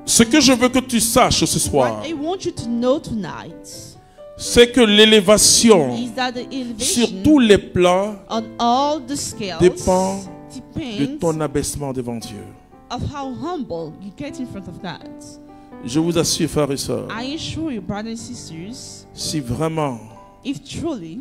Ce que je veux que tu saches ce soir, What I want you to know tonight c'est que l'élévation is that the sur elevation tous les plans on all the scales dépend de depends ton abaissement devant Dieu. of how humble you get in front of God. Je vous assure, frères et sœurs, I assure you, brothers and sisters, si vraiment if truly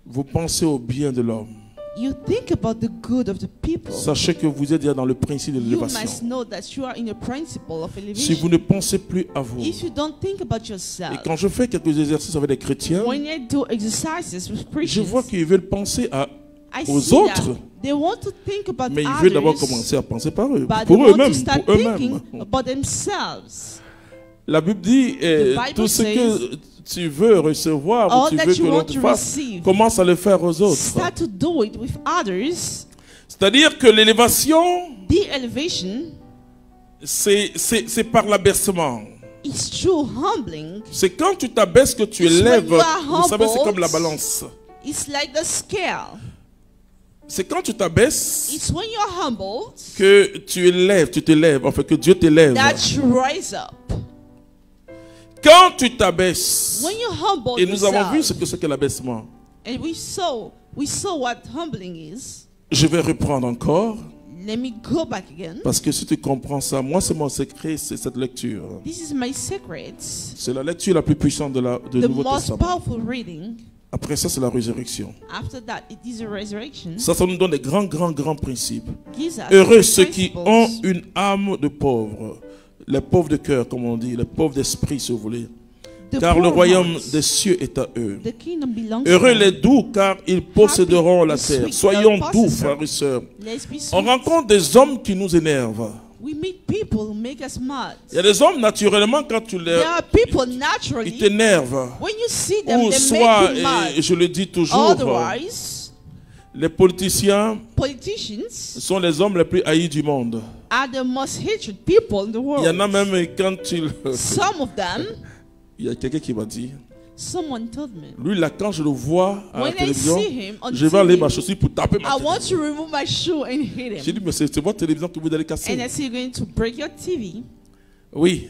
vous pensez au bien de l'homme, you think about the good of the people, sachez que vous êtes déjà dans le principe de you must l'élévation. know that you are in a principle of Si vous elevation. ne pensez plus à vous, If you don't think about et yourself, quand je fais quelques exercices avec des chrétiens, when you do exercises with je vois Christians, qu'ils veulent penser I aux see autres, that they want to think about mais ils veulent d'abord others, commencer à penser par eux, but they pour want eux-mêmes, to start pour thinking eux-mêmes. about themselves. La Bible dit, The Bible tout ce says, que tu veux recevoir, ou all tu that veux you que want l'autre to fasse, receive, commence à le faire aux autres. start to do it with others. C'est-à-dire que l'élévation, The elevation c'est par l'abaissement. is true humbling. C'est quand tu t'abaisses que tu It's when élèves. you are Vous savez, c'est humbled. comme la balance. It's like the scale. C'est quand tu t'abaisses It's when you're humbled que tu élèves, tu t'élèves, enfin que Dieu t'élève. that you rise up. Quand tu t'abaisses, When you humble et nous avons vu yourself, ce que c'est que l'abaissement. and we saw what humbling is. Je vais reprendre encore, Let me go back again. parce que si tu comprends ça, moi c'est mon secret, c'est cette lecture. This is my secret. C'est la lecture la plus puissante de The Nouveau most Testament. powerful reading. Après ça, c'est la résurrection. After that, it is a resurrection. Ça nous donne des grands principes. Gives us Heureux ceux qui principles. ont une âme de pauvre, les pauvres de cœur, comme on dit, les pauvres d'esprit, si vous voulez. The Car le poor royaume hearts, des cieux est à eux. the kingdom belongs Heureux to les them. doux, car ils posséderont la the terre. sweet, Soyons they'll doux, possess her. frères et sœurs. Let's be On sweet. rencontre des hommes qui nous énervent. We meet people who make us mad. Il y a des hommes, naturellement, quand tu There les... are people Ils naturally, t'énervent. when you see them, Ou they soit, make you mad. et je le dis toujours, Otherwise, les politiciens politicians sont les hommes les plus haïs du monde. are the most hated people in the Il y en a world. même quand il... Some of them, Il y a quelqu'un qui m'a dit, someone told me, lui là, quand je le vois à la when I télévision, see him on je vais aller ma TV, chaussure pour taper ma I télévision. want to remove my shoe and hit J'ai him. dit, mais c'est votre télévision que vous allez casser. And I say, you're going to break your TV. Oui.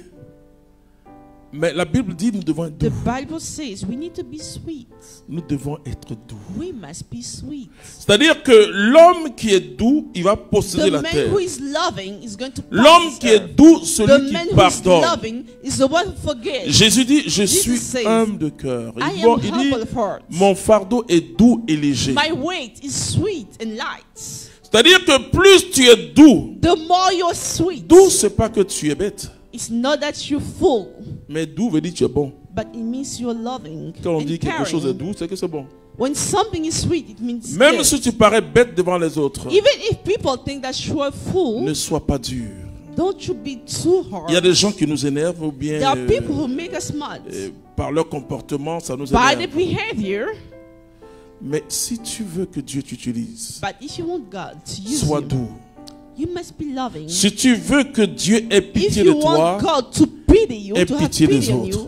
Mais la Bible dit, nous devons être The doux. Bible says we need to be sweet. Nous devons être doux. We must be sweet. C'est-à-dire que l'homme qui est doux, il va posséder The la man terre. who is loving is going to L'homme possess qui est earth. doux, The celui man qui who is pardonne. loving is the one who forgives. Jésus dit, je suis says, humble de cœur. I Il am dit, humble of heart. mon fardeau est doux et léger. My weight is sweet and light. C'est-à-dire que plus tu es doux, The more you're sweet, doux, c'est pas que tu es bête. it's not that you're full, Mais doux veut dire que tu es bon. but it means you're loving Quand on and dit quelque chose est caring. doux, c'est que c'est bon. When something is sweet, it means it's Même good. si tu parais bête devant les autres, Even if people think that you're full, ne sois pas dur. don't you be too hard. Il y a des gens qui nous énervent ou bien There are people who make us mad par leur comportement, ça nous by the énerve. behavior. Mais si tu veux que Dieu t'utilise, But if you want God to use sois you, doux. you must be loving. Si tu veux que Dieu ait If pitié de you toi, want God to pity you, aie to have pitié des pity on autres.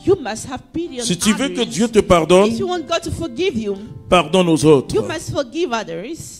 you, you must have pity on si tu veux que others. Dieu te pardonne, If you want God to forgive you, pardonne aux autres. you must forgive others.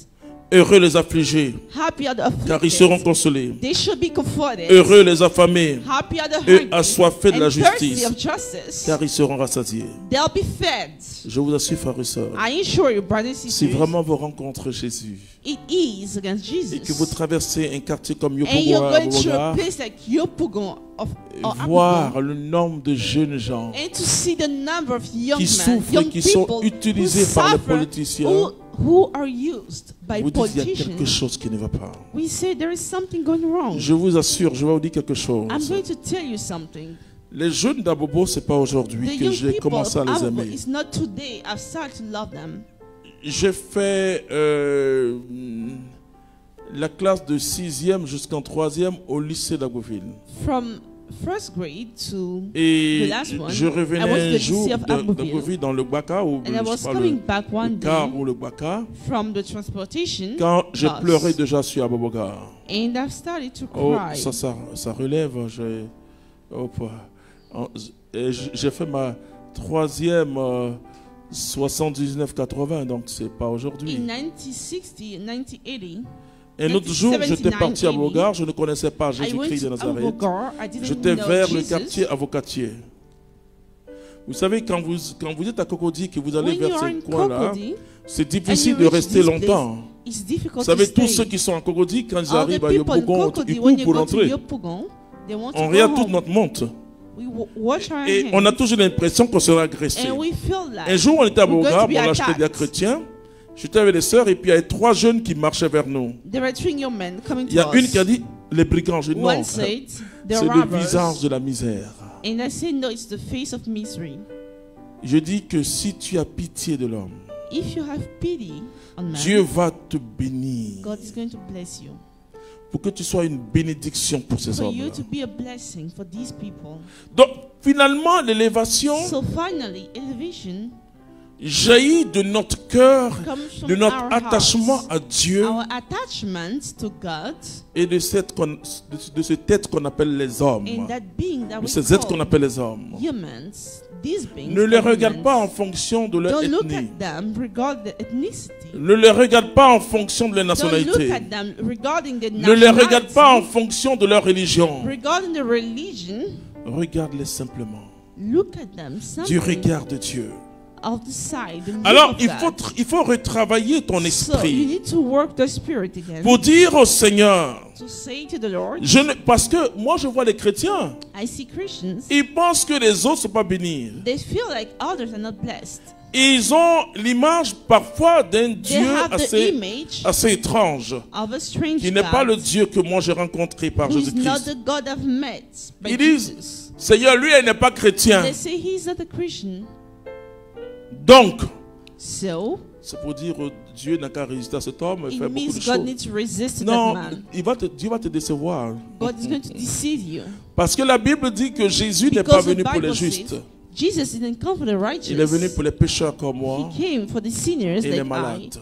Heureux les affligés, Happy are the car ils seront afflicted. consolés. They should be comforted. Heureux les affamés, Happy are the et hungry assoiffés de la and thirsty justice, of justice. car ils seront rassasiés. They'll be fed. Je vous assure, frères et sœurs, I assure you, brothers and si sisters, vraiment vous rencontrez Jésus it is against et que vous Jesus. traversez un quartier comme And you're Yopougoua, going to a Aboboga, place like Yopougon or Abugon, voir le nombre de jeunes gens and to see the number of young qui men, souffrent et young qui sont people utilisés who par les suffer, politiciens, who are used by vous dites qu'il y a quelque politicians, chose qui ne va pas. we say there is something going wrong. Je vous assure, je vais vous dire quelque chose. I'm going to tell you something. Les jeunes d'Abobo, c'est pas The aujourd'hui que young j'ai people commencé à of les Abo, aimer. it's not today I've started to love them. J'ai fait la classe de 6e jusqu'en 3e au lycée d'Agoville. From first grade to Et the last one, je I went revenais to un the jour lycée of Abbeville. d'Agoville dans le Baka, ou and I je was sais pas, coming le back one car day ou le Baka, from the transportation quand j'ai bus, pleuré déjà sur Aboboga. and I've started to Oh, cry. ça relève. J'ai fait ma 3e 79-80, donc c'est pas aujourd'hui. In 1960, 1980, Un autre jour, j'étais 1979 parti à AD, Beauregard, je ne connaissais pas I went Jésus-Christ de to Nazareth. Beauregard. I didn't J'étais know vers le Jesus. quartier Avocatier. Vous savez, quand vous êtes à Cocody, que vous allez When you vers are ce in coin-là, Cocody, c'est and difficile you de reach rester this place, longtemps. it's difficult Vous savez, to tous stay. ceux qui sont à Cocody, quand ils All the arrivent à people in Yopougon, Cocody, ils when courent you pour go to entrer. Yopougon, they want On to regarde go toute home. notre monte. We watch our Et hands, on a toujours l'impression qu'on sera agressé. and we feel like Un jour, on était à we're going Beauregard, to be bon là, j'étais des attacked. chrétiens. J'étais avec des sœurs et puis il y avait 3 jeunes qui marchaient vers nous. There are 3 young men coming Il y a to une us. qui a dit, les brigands. Je dis non, One c'est said, "The le robbers," visage de la misère. and I said, "No, it's the face of misery." Je dis que si tu as pitié de l'homme, If you have pity on man, Dieu va te bénir God is going to bless you. pour que tu sois une bénédiction pour ces For hommes. you to be a blessing for these people. Donc, finalement, l'élévation So finally, elevation jaillit de notre cœur, comes from de notre our attachement hearts, à Dieu our attachment to God, et de cet être qu'on appelle les hommes. and that being that De we ces êtres qu'on call appelle les hommes. humans. These beings Ne les are regarde humans. pas en fonction de leur Don't look ethnie. at them regarding the ethnicity. Ne les regarde pas en fonction de leur Don't look nationalité. at them regarding the Ne les regarde nationality. pas en fonction de leur religion. Regarding the religion, Regarde-les simplement look at them du simply regard de Dieu. of the side. The look Alors, of God. il faut retravailler ton So you esprit need to work the spirit again. pour dire au Seigneur, To say to the Lord, parce que moi je vois les chrétiens, I see Christians, ils pensent que les autres ne sont pas bénis. they feel like others are not blessed. Ils ont l'image parfois d'un They Dieu have the assez, image assez étrange, of a strange qui n'est pas le God Dieu que moi j'ai rencontré par who is not Jésus-Christ. the God I've met by Ils disent, Jesus. Seigneur, lui, il n'est pas chrétien. They say he's not a Christian. Donc, So c'est pour dire Dieu n'a qu'à résister à cet homme et it faire beaucoup means de God choses. needs to resist to Non, that man. Dieu va te décevoir. God is going to deceive you. Parce que la Bible dit que Jésus n'est pas Because the venu pour les Bible justes. says Jesus didn't come for the righteous. Il est venu pour les pécheurs comme moi He came for the sinners et les like I malades.